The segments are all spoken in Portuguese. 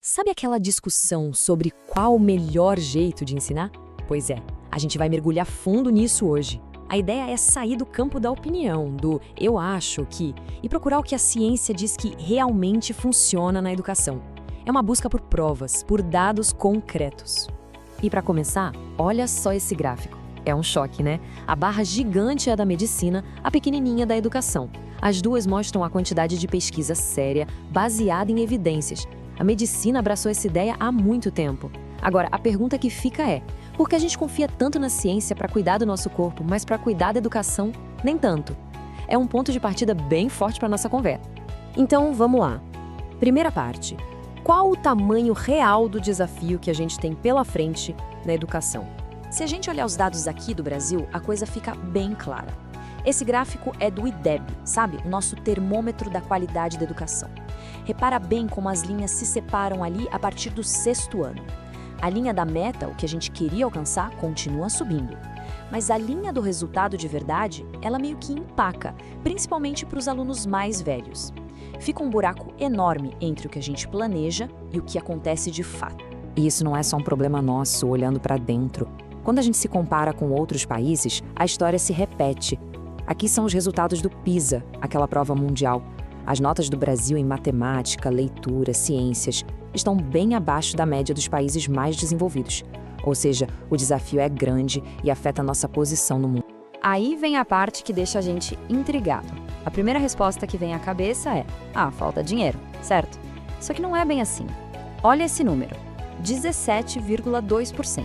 Sabe aquela discussão sobre qual o melhor jeito de ensinar? Pois é, a gente vai mergulhar fundo nisso hoje. A ideia é sair do campo da opinião, do eu acho que, e procurar o que a ciência diz que realmente funciona na educação. É uma busca por provas, por dados concretos. E para começar, olha só esse gráfico. É um choque, né? A barra gigante é a da medicina, a pequenininha da educação. As duas mostram a quantidade de pesquisa séria, baseada em evidências. A medicina abraçou essa ideia há muito tempo. Agora, a pergunta que fica é: por que a gente confia tanto na ciência para cuidar do nosso corpo, mas para cuidar da educação, nem tanto? É um ponto de partida bem forte para nossa conversa. Então, vamos lá. Primeira parte. Qual o tamanho real do desafio que a gente tem pela frente na educação? Se a gente olhar os dados aqui do Brasil, a coisa fica bem clara. Esse gráfico é do IDEB, sabe? O nosso termômetro da qualidade da educação. Repara bem como as linhas se separam ali a partir do 6º ano. A linha da meta, o que a gente queria alcançar, continua subindo. Mas a linha do resultado de verdade, ela meio que empaca, principalmente para os alunos mais velhos. Fica um buraco enorme entre o que a gente planeja e o que acontece de fato. E isso não é só um problema nosso, olhando para dentro. Quando a gente se compara com outros países, a história se repete. Aqui são os resultados do PISA, aquela prova mundial. As notas do Brasil em matemática, leitura, ciências estão bem abaixo da média dos países mais desenvolvidos. Ou seja, o desafio é grande e afeta a nossa posição no mundo. Aí vem a parte que deixa a gente intrigado. A primeira resposta que vem à cabeça é: falta dinheiro, certo? Só que não é bem assim. Olha esse número, 17,2%.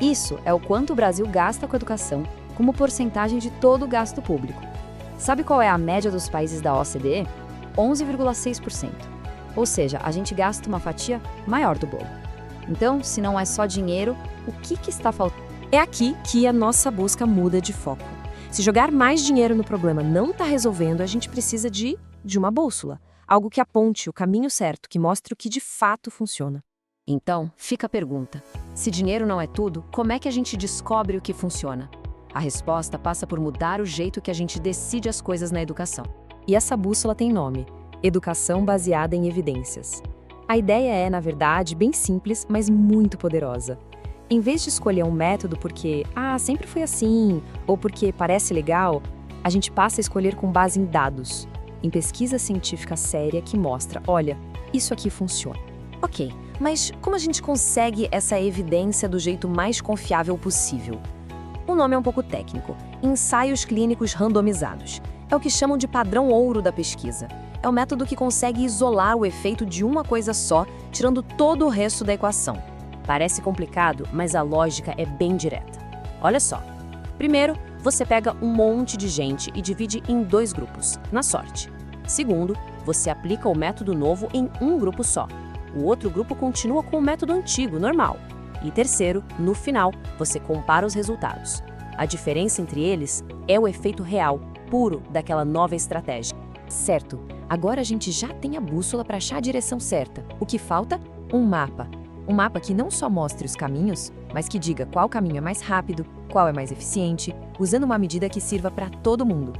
Isso é o quanto o Brasil gasta com educação como porcentagem de todo o gasto público. Sabe qual é a média dos países da OCDE? 11,6%. Ou seja, a gente gasta uma fatia maior do bolo. Então, se não é só dinheiro, o que está faltando? É aqui que a nossa busca muda de foco. Se jogar mais dinheiro no problema não está resolvendo, a gente precisa de uma bússola. Algo que aponte o caminho certo, que mostre o que de fato funciona. Então, fica a pergunta: se dinheiro não é tudo, como é que a gente descobre o que funciona? A resposta passa por mudar o jeito que a gente decide as coisas na educação. E essa bússola tem nome: Educação Baseada em Evidências. A ideia é, na verdade, bem simples, mas muito poderosa. Em vez de escolher um método porque, sempre foi assim, ou porque parece legal, a gente passa a escolher com base em dados, em pesquisa científica séria que mostra, olha, isso aqui funciona. Ok, mas como a gente consegue essa evidência do jeito mais confiável possível? O nome é um pouco técnico: ensaios clínicos randomizados. É o que chamam de padrão ouro da pesquisa. É o método que consegue isolar o efeito de uma coisa só, tirando todo o resto da equação. Parece complicado, mas a lógica é bem direta. Olha só. Primeiro, você pega um monte de gente e divide em 2 grupos, na sorte. Segundo, você aplica o método novo em um grupo só. O outro grupo continua com o método antigo, normal. E terceiro, no final, você compara os resultados. A diferença entre eles é o efeito real, puro, daquela nova estratégia. Certo, agora a gente já tem a bússola para achar a direção certa. O que falta? Um mapa. Um mapa que não só mostre os caminhos, mas que diga qual caminho é mais rápido, qual é mais eficiente, usando uma medida que sirva para todo mundo.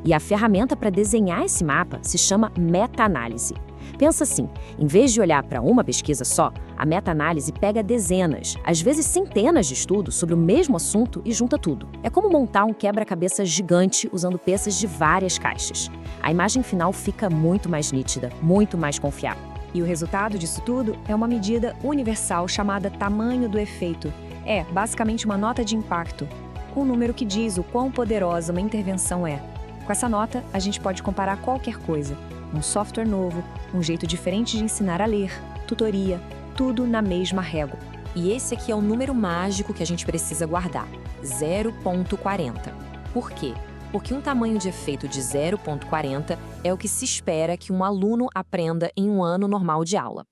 E a ferramenta para desenhar esse mapa se chama meta-análise. Pensa assim, em vez de olhar para uma pesquisa só, a meta-análise pega dezenas, às vezes centenas de estudos sobre o mesmo assunto e junta tudo. É como montar um quebra-cabeça gigante usando peças de várias caixas. A imagem final fica muito mais nítida, muito mais confiável. E o resultado disso tudo é uma medida universal chamada tamanho do efeito. É, basicamente, uma nota de impacto. Um número que diz o quão poderosa uma intervenção é. Com essa nota, a gente pode comparar qualquer coisa. Um software novo, um jeito diferente de ensinar a ler, tutoria, tudo na mesma régua. E esse aqui é o número mágico que a gente precisa guardar: 0,40. Por quê? Porque um tamanho de efeito de 0,40 é o que se espera que um aluno aprenda em um ano normal de aula.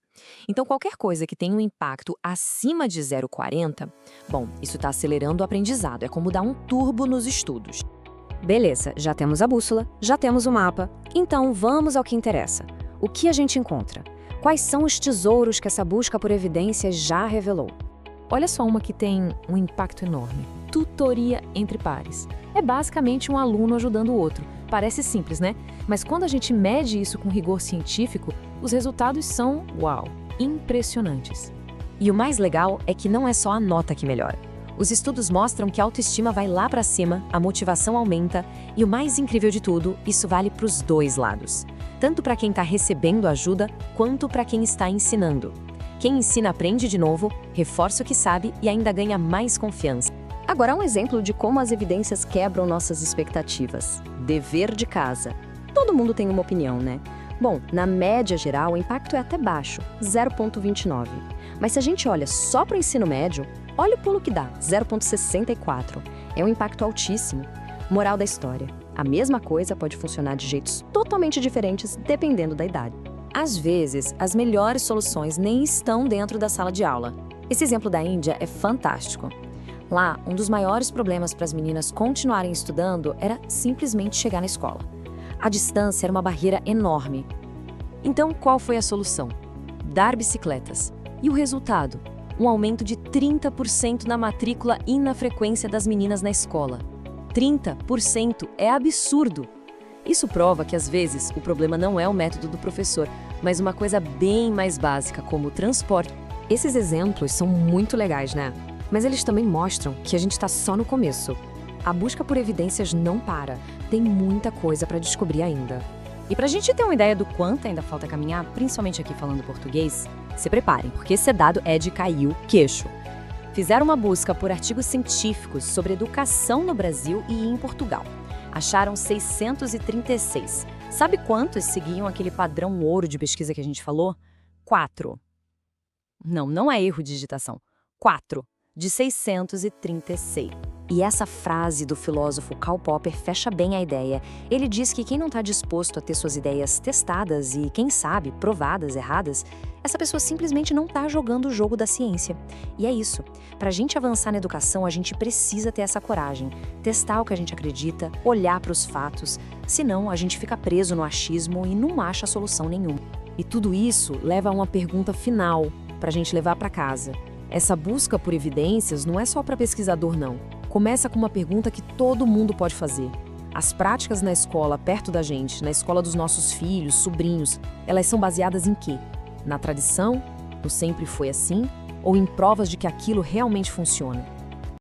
Então, qualquer coisa que tenha um impacto acima de 0,40, isso está acelerando o aprendizado, é como dar um turbo nos estudos. Beleza, já temos a bússola, já temos o mapa, então vamos ao que interessa. O que a gente encontra? Quais são os tesouros que essa busca por evidências já revelou? Olha só uma que tem um impacto enorme: tutoria entre pares. É basicamente um aluno ajudando o outro. Parece simples, né? Mas quando a gente mede isso com rigor científico, os resultados são, uau, impressionantes. E o mais legal é que não é só a nota que melhora. Os estudos mostram que a autoestima vai lá para cima, a motivação aumenta e o mais incrível de tudo, isso vale para os dois lados. Tanto para quem está recebendo ajuda, quanto para quem está ensinando. Quem ensina aprende de novo, reforça o que sabe e ainda ganha mais confiança. Agora, um exemplo de como as evidências quebram nossas expectativas. Dever de casa. Todo mundo tem uma opinião, né? Bom, na média geral, o impacto é até baixo, 0,29. Mas se a gente olha só para o ensino médio, olha o pulo que dá, 0,64. É um impacto altíssimo. Moral da história. A mesma coisa pode funcionar de jeitos totalmente diferentes, dependendo da idade. Às vezes, as melhores soluções nem estão dentro da sala de aula. Esse exemplo da Índia é fantástico. Lá, um dos maiores problemas para as meninas continuarem estudando era simplesmente chegar na escola. A distância era uma barreira enorme. Então, qual foi a solução? Dar bicicletas. E o resultado? Um aumento de 30% na matrícula e na frequência das meninas na escola. 30% é absurdo! Isso prova que, às vezes, o problema não é o método do professor, mas uma coisa bem mais básica, como o transporte. Esses exemplos são muito legais, né? Mas eles também mostram que a gente está só no começo. A busca por evidências não para. Tem muita coisa para descobrir ainda. E para a gente ter uma ideia do quanto ainda falta caminhar, principalmente aqui falando português, se preparem, porque esse dado é de cair o queixo. Fizeram uma busca por artigos científicos sobre educação no Brasil e em Portugal. Acharam 636. Sabe quantos seguiam aquele padrão ouro de pesquisa que a gente falou? 4. Não é erro de digitação. 4 de 636. E essa frase do filósofo Karl Popper fecha bem a ideia. Ele diz que quem não está disposto a ter suas ideias testadas e, quem sabe, provadas erradas, essa pessoa simplesmente não está jogando o jogo da ciência. E é isso. Para a gente avançar na educação, a gente precisa ter essa coragem. Testar o que a gente acredita, olhar para os fatos. Senão, a gente fica preso no achismo e não acha solução nenhuma. E tudo isso leva a uma pergunta final para a gente levar para casa. Essa busca por evidências não é só para pesquisador, não. Começa com uma pergunta que todo mundo pode fazer. As práticas na escola, perto da gente, na escola dos nossos filhos, sobrinhos, elas são baseadas em quê? Na tradição? No sempre foi assim? Ou em provas de que aquilo realmente funciona?